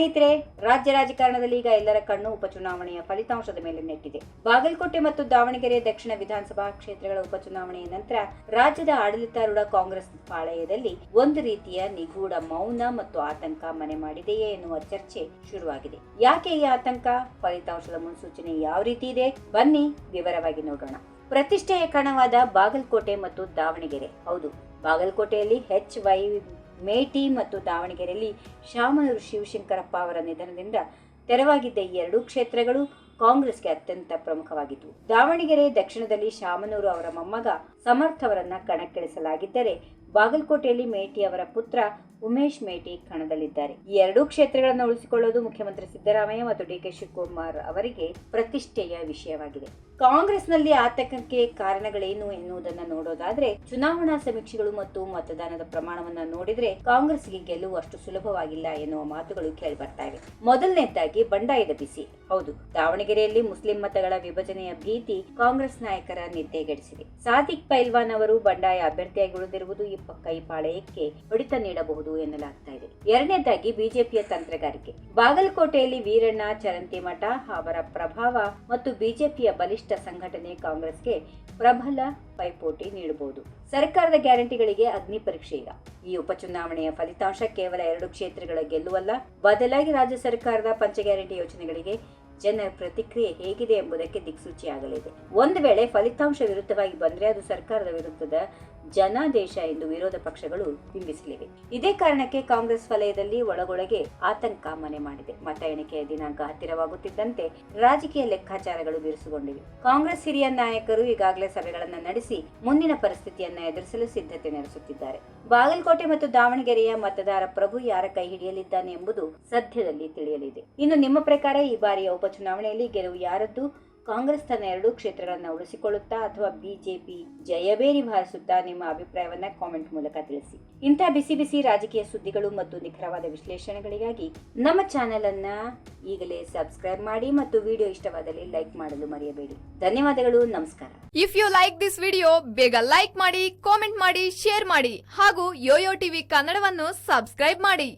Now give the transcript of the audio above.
ಸ್ನೇಹಿತರೆ, ರಾಜ್ಯ ರಾಜಕಾರಣದಲ್ಲಿ ಈಗ ಎಲ್ಲರ ಕಣ್ಣು ಉಪಚುನಾವಣೆಯ ಫಲಿತಾಂಶದ ಮೇಲೆ ನೆಟ್ಟಿದೆ. ಬಾಗಲಕೋಟೆ ಮತ್ತು ದಾವಣಗೆರೆ ದಕ್ಷಿಣ ವಿಧಾನಸಭಾ ಕ್ಷೇತ್ರಗಳ ಉಪಚುನಾವಣೆಯ ನಂತರ ರಾಜ್ಯದ ಆಡಳಿತಾರೂಢ ಕಾಂಗ್ರೆಸ್ ಪಾಳೆಯದಲ್ಲಿ ಒಂದು ರೀತಿಯ ನಿಗೂಢ ಮೌನ ಮತ್ತು ಆತಂಕ ಮನೆ ಮಾಡಿದೆಯೇ ಎನ್ನುವ ಚರ್ಚೆ ಶುರುವಾಗಿದೆ. ಯಾಕೆ ಈ ಆತಂಕ? ಫಲಿತಾಂಶದ ಮುನ್ಸೂಚನೆ ಯಾವ ರೀತಿ ಇದೆ? ಬನ್ನಿ ವಿವರವಾಗಿ ನೋಡೋಣ. ಪ್ರತಿಷ್ಠೆಯ ಕಣವಾದ ಬಾಗಲಕೋಟೆ ಮತ್ತು ದಾವಣಗೆರೆ. ಹೌದು, ಬಾಗಲಕೋಟೆಯಲ್ಲಿ HY ಮೇಟಿ ಮತ್ತು ದಾವಣಗೆರೆಯಲ್ಲಿ ಶಾಮನೂರು ಶಿವಶಂಕರಪ್ಪ ಅವರ ನಿಧನದಿಂದ ತೆರವಾಗಿದ್ದ ಈ ಎರಡೂ ಕ್ಷೇತ್ರಗಳು ಕಾಂಗ್ರೆಸ್ಗೆ ಅತ್ಯಂತ ಪ್ರಮುಖವಾಗಿದ್ದವು. ದಾವಣಗೆರೆ ದಕ್ಷಿಣದಲ್ಲಿ ಶಾಮನೂರು ಅವರ ಮೊಮ್ಮಗ ಸಮರ್ಥ ಅವರನ್ನ ಕಣಕ್ಕಿಳಿಸಲಾಗಿದ್ದರೆ, ಬಾಗಲಕೋಟೆಯಲ್ಲಿ ಮೇಟಿ ಅವರ ಪುತ್ರ ಉಮೇಶ್ ಮೇಟಿ ಕಣದಲ್ಲಿದ್ದಾರೆ. ಈ ಎರಡೂ ಕ್ಷೇತ್ರಗಳನ್ನು ಉಳಿಸಿಕೊಳ್ಳುವುದು ಮುಖ್ಯಮಂತ್ರಿ ಸಿದ್ದರಾಮಯ್ಯ ಮತ್ತು DK ಶಿವಕುಮಾರ್ ಅವರಿಗೆ ಪ್ರತಿಷ್ಠೆಯ ವಿಷಯವಾಗಿದೆ. ಕಾಂಗ್ರೆಸ್ನಲ್ಲಿ ಆತಂಕಕ್ಕೆ ಕಾರಣಗಳೇನು ಎನ್ನುವುದನ್ನು ನೋಡೋದಾದ್ರೆ, ಚುನಾವಣಾ ಸಮೀಕ್ಷೆಗಳು ಮತ್ತು ಮತದಾನದ ಪ್ರಮಾಣವನ್ನ ನೋಡಿದ್ರೆ ಕಾಂಗ್ರೆಸ್ಗೆ ಗೆಲುವು ಅಷ್ಟು ಸುಲಭವಾಗಿಲ್ಲ ಎನ್ನುವ ಮಾತುಗಳು ಕೇಳಿ ಬರ್ತಾ ಇವೆ. ಮೊದಲನೇದಾಗಿ ಬಂಡಾಯದ ಬಿಸಿ. ಹೌದು, ದಾವಣಗೆರೆಯಲ್ಲಿ ಮುಸ್ಲಿಂ ಮತಗಳ ವಿಭಜನೆಯ ಭೀತಿ ಕಾಂಗ್ರೆಸ್ ನಾಯಕರ ನಿದ್ದೆಗೆಡಿಸಿದೆ. ಸಾದಿಕ್ ಪೈಲ್ವಾನ್ ಅವರು ಬಂಡಾಯ ಅಭ್ಯರ್ಥಿಯಾಗಿ ಉಳಿದಿರುವುದು ಈ ಪಾಳೆಯಕ್ಕೆ ಹೊಡೆತ ನೀಡಬಹುದು ಎನ್ನಲಾಗ್ತಾ ಇದೆ. ಎರಡನೇದಾಗಿ ಬಿಜೆಪಿಯ ತಂತ್ರಗಾರಿಕೆ. ಬಾಗಲಕೋಟೆಯಲ್ಲಿ ವೀರಣ್ಣ, ಚರಂತಿಮಠ ಅವರ ಪ್ರಭಾವ ಮತ್ತು ಬಿಜೆಪಿಯ ಬಲಿಷ್ಠ ಸಂಘಟನೆ ಕಾಂಗ್ರೆಸ್ಗೆ ಪ್ರಬಲ ಪೈಪೋಟಿ ನೀಡಬಹುದು. ಸರ್ಕಾರದ ಗ್ಯಾರಂಟಿಗಳಿಗೆ ಅಗ್ನಿ ಪರೀಕ್ಷೆ ಈಗ. ಈ ಉಪಚುನಾವಣೆಯ ಫಲಿತಾಂಶ ಕೇವಲ 2 ಕ್ಷೇತ್ರಗಳ ಗೆಲ್ಲುವಲ್ಲ, ಬದಲಾಗಿ ರಾಜ್ಯ ಸರ್ಕಾರದ ಪಂಚ ಗ್ಯಾರಂಟಿ ಯೋಜನೆಗಳಿಗೆ ಜನರ ಪ್ರತಿಕ್ರಿಯೆ ಹೇಗಿದೆ ಎಂಬುದಕ್ಕೆ ದಿಕ್ಸೂಚಿಯಾಗಲಿದೆ. ಒಂದು ವೇಳೆ ಫಲಿತಾಂಶ ವಿರುದ್ಧವಾಗಿ ಬಂದರೆ ಅದು ಸರ್ಕಾರದ ವಿರುದ್ಧದ ಜನಾದೇಶ ಎಂದು ವಿರೋಧ ಪಕ್ಷಗಳು ಬಿಂಬಿಸಲಿವೆ. ಇದೇ ಕಾರಣಕ್ಕೆ ಕಾಂಗ್ರೆಸ್ ವಲಯದಲ್ಲಿ ಒಳಗೊಳಗೆ ಆತಂಕ ಮನೆ ಮಾಡಿದೆ. ಮತ ಎಣಿಕೆಯ ದಿನಾಂಕ ಹತ್ತಿರವಾಗುತ್ತಿದ್ದಂತೆ ರಾಜಕೀಯ ಲೆಕ್ಕಾಚಾರಗಳು ಬಿರುಸುಗೊಂಡಿವೆ. ಕಾಂಗ್ರೆಸ್ ಹಿರಿಯ ನಾಯಕರು ಈಗಾಗಲೇ ಸಭೆಗಳನ್ನು ನಡೆಸಿ ಮುಂದಿನ ಪರಿಸ್ಥಿತಿಯನ್ನ ಎದುರಿಸಲು ಸಿದ್ಧತೆ ನಡೆಸುತ್ತಿದ್ದಾರೆ. ಬಾಗಲಕೋಟೆ ಮತ್ತು ದಾವಣಗೆರೆಯ ಮತದಾರ ಪ್ರಭು ಯಾರ ಕೈ ಹಿಡಿಯಲಿದ್ದಾನೆ ಎಂಬುದು ಸದ್ಯದಲ್ಲಿ ತಿಳಿಯಲಿದೆ. ಇನ್ನು ನಿಮ್ಮ ಪ್ರಕಾರ ಈ ಬಾರಿಯ ಉಪಚುನಾವಣೆಯಲ್ಲಿ ಗೆಲುವು ಯಾರದ್ದು? ಕಾಂಗ್ರೆಸ್ ತನ್ನ 2 ಕ್ಷೇತ್ರಗಳನ್ನ ಉಳಿಸಿಕೊಳ್ಳುತ್ತಾ ಅಥವಾ ಬಿಜೆಪಿ ಜಯಬೇರಿ ಬಾರಿಸುತ್ತಾ? ನಿಮ್ಮ ಅಭಿಪ್ರಾಯವನ್ನ ಕಾಮೆಂಟ್ ಮೂಲಕ ತಿಳಿಸಿ. ಇಂಥ ಬಿಸಿ ಬಿಸಿ ರಾಜಕೀಯ ಸುದ್ದಿಗಳು ಮತ್ತು ನಿಖರವಾದ ವಿಶ್ಲೇಷಣೆಗಳಿಗಾಗಿ ನಮ್ಮ ಚಾನೆಲ್ ಅನ್ನ ಈಗಲೇ ಸಬ್ಸ್ಕ್ರೈಬ್ ಮಾಡಿ ಮತ್ತು ವಿಡಿಯೋ ಇಷ್ಟವಾದಲ್ಲಿ ಲೈಕ್ ಮಾಡಲು ಮರೆಯಬೇಡಿ. ಧನ್ಯವಾದಗಳು, ನಮಸ್ಕಾರ. If you like this video, ಬೇಗ ಲೈಕ್ ಮಾಡಿ, ಕಾಮೆಂಟ್ ಮಾಡಿ, ಶೇರ್ ಮಾಡಿ ಹಾಗೂ ಯೋಯೋ ಟಿವಿ ಕನ್ನಡವನ್ನು ಸಬ್ಸ್ಕ್ರೈಬ್ ಮಾಡಿ.